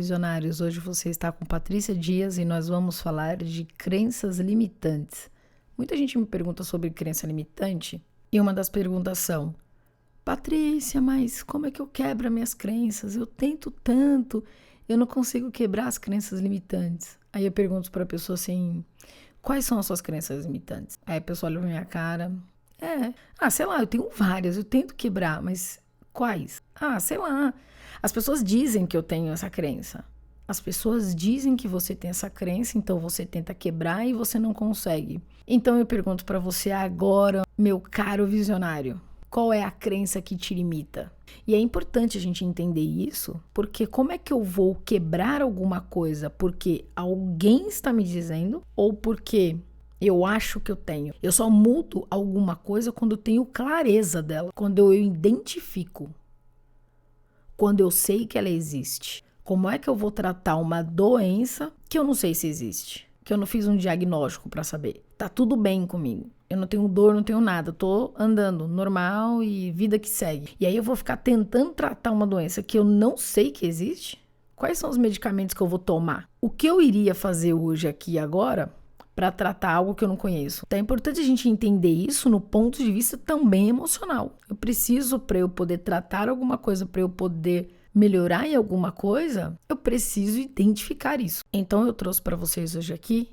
visionários! Hoje você está com Patrícia Dias e nós vamos falar de crenças limitantes. Muita gente me pergunta sobre crença limitante e uma das perguntas são: Patrícia, mas como é que eu quebro minhas crenças? Eu tento tanto, eu não consigo quebrar as crenças limitantes. Aí eu pergunto para a pessoa assim: quais são as suas crenças limitantes? Aí a pessoa olha pra minha cara: sei lá, eu tenho várias, eu tento quebrar, mas quais? Sei lá. As pessoas dizem que eu tenho essa crença. As pessoas dizem que você tem essa crença, então você tenta quebrar e você não consegue. Então eu pergunto para você agora, meu caro visionário, qual é a crença que te limita? E é importante a gente entender isso, porque como é que eu vou quebrar alguma coisa porque alguém está me dizendo ou porque eu acho que eu tenho? Eu só mudo alguma coisa quando eu tenho clareza dela, quando eu identifico, quando eu sei que ela existe. Como é que eu vou tratar uma doença que eu não sei se existe? Que eu não fiz um diagnóstico para saber. Tá tudo bem comigo. Eu não tenho dor, não tenho nada. Tô andando normal e vida que segue. E aí eu vou ficar tentando tratar uma doença que eu não sei que existe? Quais são os medicamentos que eu vou tomar? O que eu iria fazer hoje, aqui e agora, para tratar algo que eu não conheço? Então é importante a gente entender isso no ponto de vista também emocional. Eu preciso, para eu poder tratar alguma coisa, para eu poder melhorar em alguma coisa, eu preciso identificar isso. Então eu trouxe para vocês hoje aqui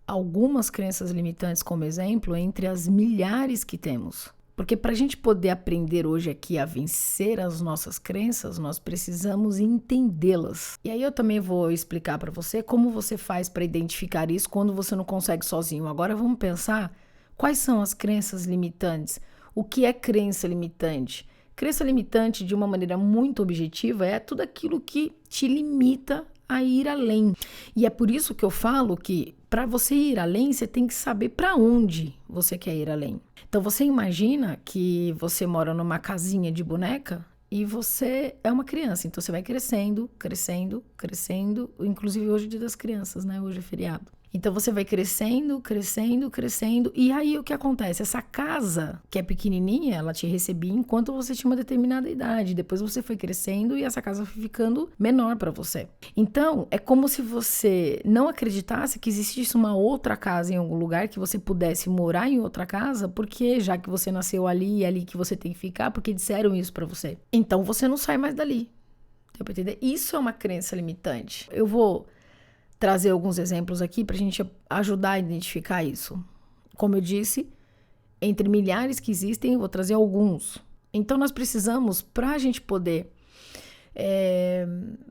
algumas crenças limitantes como exemplo entre as milhares que temos. Porque para a gente poder aprender hoje aqui a vencer as nossas crenças, nós precisamos entendê-las. E aí eu também vou explicar para você como você faz para identificar isso quando você não consegue sozinho. Agora vamos pensar quais são as crenças limitantes. O que é crença limitante? Crença limitante, de uma maneira muito objetiva, é tudo aquilo que te limita a ir além. E é por isso que eu falo que para você ir além, você tem que saber para onde você quer ir além. Então você imagina que você mora numa casinha de boneca e você é uma criança. Então você vai crescendo, crescendo, crescendo. Inclusive hoje é o Dia das Crianças, né? Hoje é feriado. Então você vai crescendo, crescendo, crescendo. E aí o que acontece? Essa casa, que é pequenininha, ela te recebia enquanto você tinha uma determinada idade. Depois você foi crescendo e essa casa foi ficando menor para você. Então é como se você não acreditasse que existisse uma outra casa em algum lugar, que você pudesse morar em outra casa, porque já que você nasceu ali, é ali que você tem que ficar, porque disseram isso para você. Então você não sai mais dali. Deu pra entender? Isso é uma crença limitante. Eu vou trazer alguns exemplos aqui para a gente ajudar a identificar isso. Como eu disse, entre milhares que existem, eu vou trazer alguns. Então, nós precisamos, para a gente poder...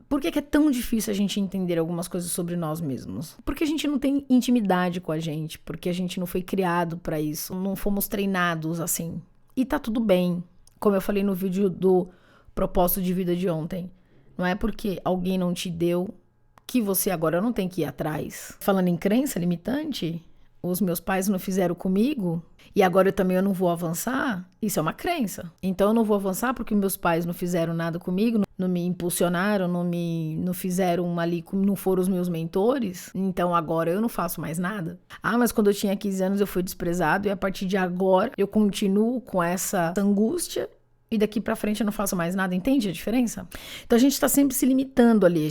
Por que é tão difícil a gente entender algumas coisas sobre nós mesmos? Porque a gente não tem intimidade com a gente, porque a gente não foi criado para isso, não fomos treinados assim. E tá tudo bem, como eu falei no vídeo do propósito de vida de ontem. Não é porque alguém não te deu que você agora não tem que ir atrás. Falando em crença limitante, os meus pais não fizeram comigo e agora eu não vou avançar. Isso é uma crença. Então eu não vou avançar porque meus pais não fizeram nada comigo, não me impulsionaram, não fizeram ali, não foram os meus mentores. Então agora eu não faço mais nada. Mas quando eu tinha 15 anos eu fui desprezado e a partir de agora eu continuo com essa angústia. E daqui pra frente eu não faço mais nada, entende a diferença? Então a gente tá sempre se limitando ali,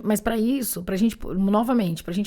mas pra isso, pra gente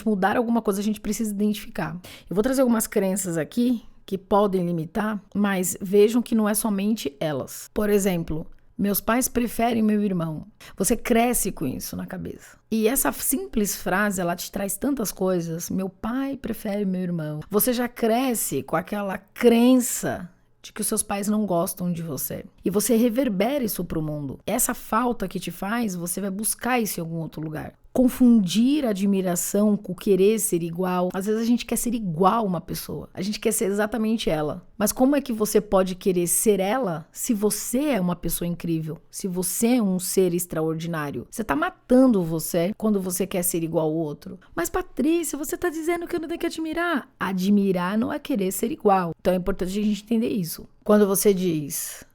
mudar alguma coisa, a gente precisa identificar. Eu vou trazer algumas crenças aqui que podem limitar, mas vejam que não é somente elas. Por exemplo, meus pais preferem meu irmão. Você cresce com isso na cabeça. E essa simples frase, ela te traz tantas coisas. Meu pai prefere meu irmão. Você já cresce com aquela crença de que os seus pais não gostam de você. E você reverbera isso pro mundo. Essa falta que te faz, você vai buscar isso em algum outro lugar. Confundir a admiração com querer ser igual. Às vezes a gente quer ser igual a uma pessoa. A gente quer ser exatamente ela. Mas como é que você pode querer ser ela se você é uma pessoa incrível? Se você é um ser extraordinário? Você tá matando você quando você quer ser igual ao outro. Mas Patrícia, você tá dizendo que eu não tenho que admirar. Admirar não é querer ser igual. Então é importante a gente entender isso. Quando você diz: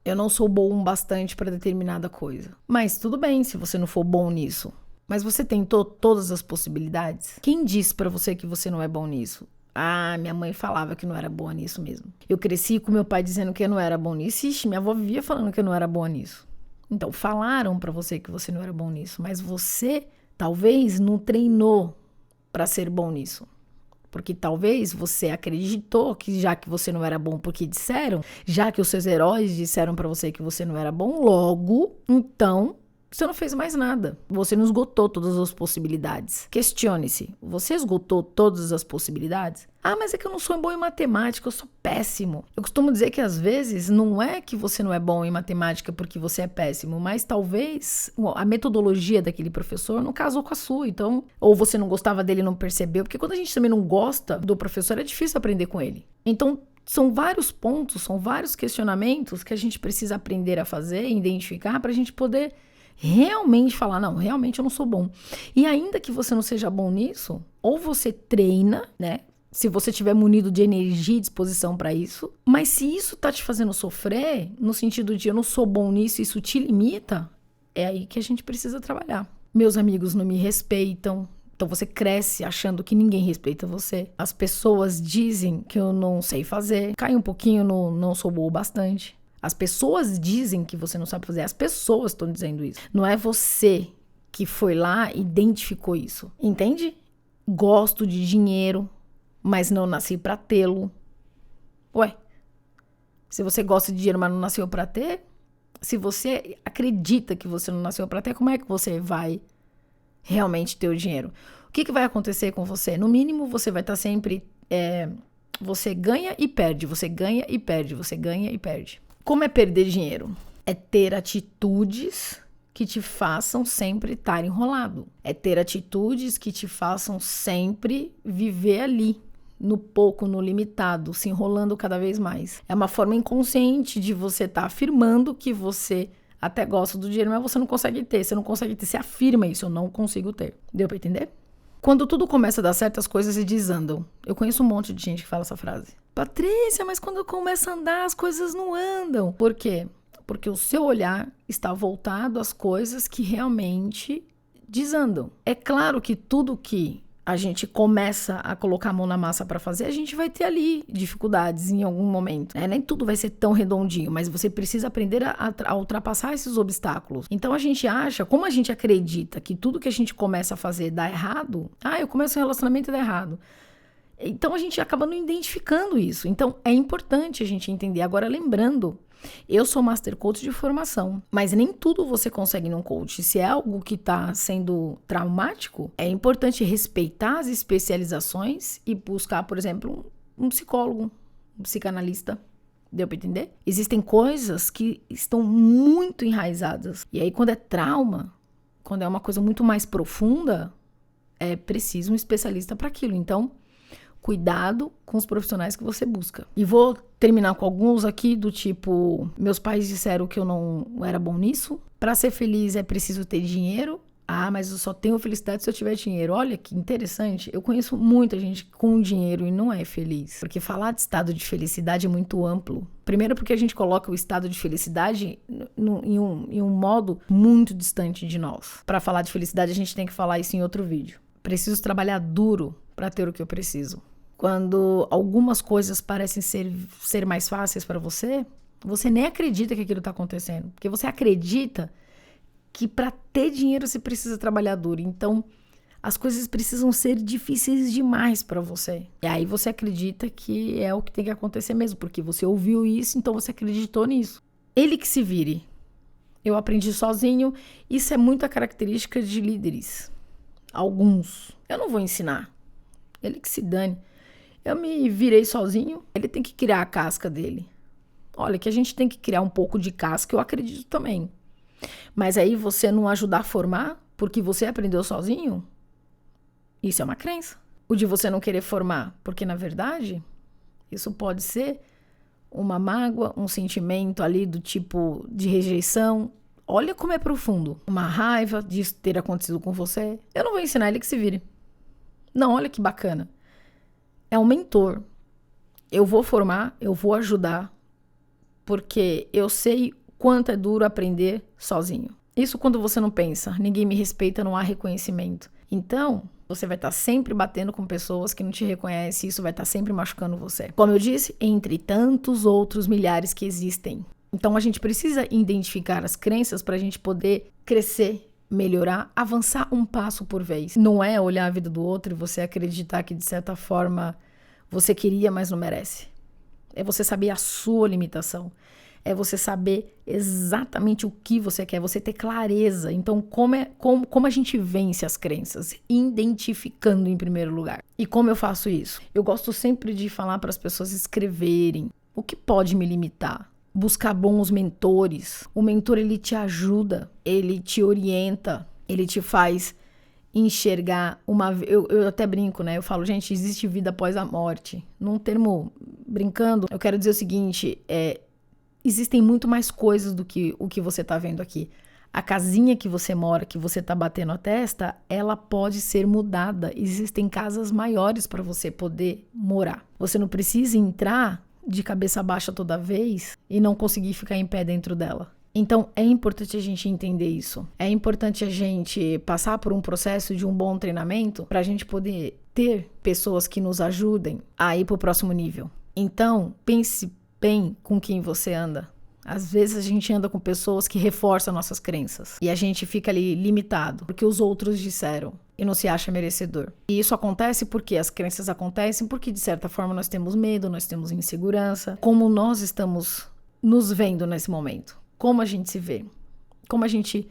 eu não sou bom bastante para determinada coisa. Mas tudo bem se você não for bom nisso. Mas você tentou todas as possibilidades? Quem disse pra você que você não é bom nisso? Minha mãe falava que não era boa nisso mesmo. Eu cresci com meu pai dizendo que eu não era bom nisso. Ixi, minha avó vivia falando que eu não era boa nisso. Então, falaram para você que você não era bom nisso, mas você talvez não treinou para ser bom nisso. Porque talvez você acreditou que já que você não era bom porque disseram, já que os seus heróis disseram para você que você não era bom, logo, então, você não fez mais nada. Você não esgotou todas as possibilidades. Questione-se, você esgotou todas as possibilidades? Ah, mas é que eu não sou bom em matemática, eu sou péssimo. Eu costumo dizer que às vezes não é que você não é bom em matemática porque você é péssimo, mas talvez a metodologia daquele professor não casou com a sua, então, ou você não gostava dele e não percebeu, porque quando a gente também não gosta do professor, é difícil aprender com ele. Então, são vários pontos, são vários questionamentos que a gente precisa aprender a fazer, identificar, para a gente poder realmente falar, não, realmente eu não sou bom. E ainda que você não seja bom nisso, ou você treina, né? Se você tiver munido de energia e disposição para isso, mas se isso tá te fazendo sofrer, no sentido de eu não sou bom nisso, isso te limita, é aí que a gente precisa trabalhar. Meus amigos não me respeitam, então você cresce achando que ninguém respeita você. As pessoas dizem que eu não sei fazer, cai um pouquinho no não sou boa o bastante. As pessoas dizem que você não sabe fazer, as pessoas estão dizendo isso. Não é você que foi lá e identificou isso, entende? Gosto de dinheiro, mas não nasci pra tê-lo. Ué, se você gosta de dinheiro, mas não nasceu pra ter, se você acredita que você não nasceu pra ter, como é que você vai realmente ter o dinheiro? O que vai acontecer com você? No mínimo, você vai estar sempre... você ganha e perde, você ganha e perde, você ganha e perde. Como é perder dinheiro? É ter atitudes que te façam sempre estar enrolado. É ter atitudes que te façam sempre viver ali, no pouco, no limitado, se enrolando cada vez mais. É uma forma inconsciente de você estar afirmando que você até gosta do dinheiro, mas você não consegue ter. Você não consegue ter, você afirma isso, eu não consigo ter. Deu pra entender? Quando tudo começa a dar certo, as coisas se desandam. Eu conheço um monte de gente que fala essa frase. Patrícia, mas quando começa a andar, as coisas não andam. Por quê? Porque o seu olhar está voltado às coisas que realmente desandam. É claro que tudo que a gente começa a colocar a mão na massa para fazer, a gente vai ter ali dificuldades em algum momento. Nem tudo vai ser tão redondinho, mas você precisa aprender a ultrapassar esses obstáculos. Então a gente acha, como a gente acredita que tudo que a gente começa a fazer dá errado, eu começo um relacionamento e dá errado. Então a gente acaba não identificando isso. Então é importante a gente entender. Agora, lembrando, eu sou Master Coach de formação, mas nem tudo você consegue num coach. Se é algo que está sendo traumático, é importante respeitar as especializações e buscar, por exemplo, um psicólogo, um psicanalista. Deu para entender? Existem coisas que estão muito enraizadas. E aí, quando é trauma, quando é uma coisa muito mais profunda, é preciso um especialista para aquilo. Então, cuidado com os profissionais que você busca. E vou terminar com alguns aqui do tipo, meus pais disseram que eu não era bom nisso. Para ser feliz é preciso ter dinheiro. Mas eu só tenho felicidade se eu tiver dinheiro. Olha que interessante. Eu conheço muita gente com dinheiro e não é feliz. Porque falar de estado de felicidade é muito amplo. Primeiro porque a gente coloca o estado de felicidade em um modo muito distante de nós. Para falar de felicidade a gente tem que falar isso em outro vídeo. Preciso trabalhar duro para ter o que eu preciso. Quando algumas coisas parecem ser mais fáceis para você, você nem acredita que aquilo está acontecendo. Porque você acredita que para ter dinheiro você precisa trabalhar duro. Então, as coisas precisam ser difíceis demais para você. E aí você acredita que é o que tem que acontecer mesmo, porque você ouviu isso, então você acreditou nisso. Ele que se vire. Eu aprendi sozinho. Isso é muita característica de líderes. Alguns. Eu não vou ensinar. Ele que se dane. Eu me virei sozinho, ele tem que criar a casca dele. Olha, que a gente tem que criar um pouco de casca, eu acredito também. Mas aí você não ajudar a formar, porque você aprendeu sozinho, isso é uma crença. O de você não querer formar, porque na verdade, isso pode ser uma mágoa, um sentimento ali do tipo de rejeição. Olha como é profundo. Uma raiva disso ter acontecido com você. Eu não vou ensinar ele que se vire. Não, olha que bacana. É um mentor. Eu vou formar, eu vou ajudar, porque eu sei quanto é duro aprender sozinho. Isso quando você não pensa, ninguém me respeita, não há reconhecimento. Então, você vai estar sempre batendo com pessoas que não te reconhecem e isso vai estar sempre machucando você. Como eu disse, entre tantos outros milhares que existem. Então a gente precisa identificar as crenças para a gente poder crescer, melhorar, avançar um passo por vez. Não é olhar a vida do outro e você acreditar que de certa forma você queria, mas não merece. É você saber a sua limitação. É você saber exatamente o que você quer, você ter clareza. Então, como a gente vence as crenças? Identificando em primeiro lugar. E como eu faço isso? Eu gosto sempre de falar para as pessoas escreverem o que pode me limitar. Buscar bons mentores. O mentor, ele te ajuda, ele te orienta, ele te faz enxergar eu até brinco, né? Eu falo, gente, existe vida após a morte. Num termo brincando, eu quero dizer o seguinte, existem muito mais coisas do que o que você está vendo aqui. A casinha que você mora, que você está batendo a testa, ela pode ser mudada. Existem casas maiores para você poder morar. Você não precisa entrar de cabeça baixa toda vez e não conseguir ficar em pé dentro dela. Então, é importante a gente entender isso. É importante a gente passar por um processo de um bom treinamento para a gente poder ter pessoas que nos ajudem a ir para o próximo nível. Então, pense bem com quem você anda. Às vezes a gente anda com pessoas que reforçam nossas crenças e a gente fica ali limitado porque os outros disseram e não se acha merecedor. E isso acontece porque as crenças acontecem porque de certa forma nós temos medo, nós temos insegurança. Como nós estamos nos vendo nesse momento? Como a gente se vê? Como a gente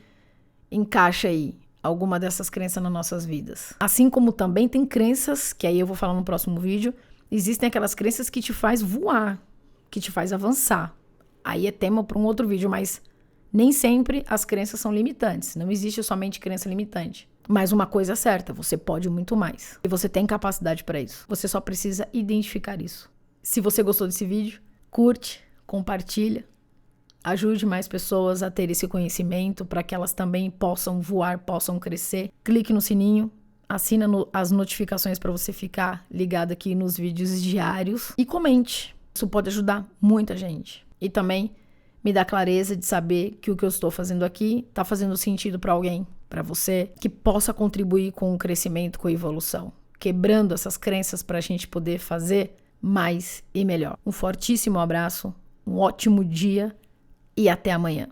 encaixa aí alguma dessas crenças nas nossas vidas? Assim como também tem crenças, que aí eu vou falar no próximo vídeo, existem aquelas crenças que te faz voar, que te faz avançar. Aí é tema para um outro vídeo, mas nem sempre as crenças são limitantes. Não existe somente crença limitante. Mas uma coisa é certa, você pode muito mais. E você tem capacidade para isso. Você só precisa identificar isso. Se você gostou desse vídeo, curte, compartilha. Ajude mais pessoas a ter esse conhecimento para que elas também possam voar, possam crescer. Clique no sininho. Assina as notificações para você ficar ligado aqui nos vídeos diários. E comente. Isso pode ajudar muita gente. E também me dá clareza de saber que o que eu estou fazendo aqui está fazendo sentido para alguém, para você, que possa contribuir com o crescimento, com a evolução. Quebrando essas crenças para a gente poder fazer mais e melhor. Um fortíssimo abraço, um ótimo dia e até amanhã.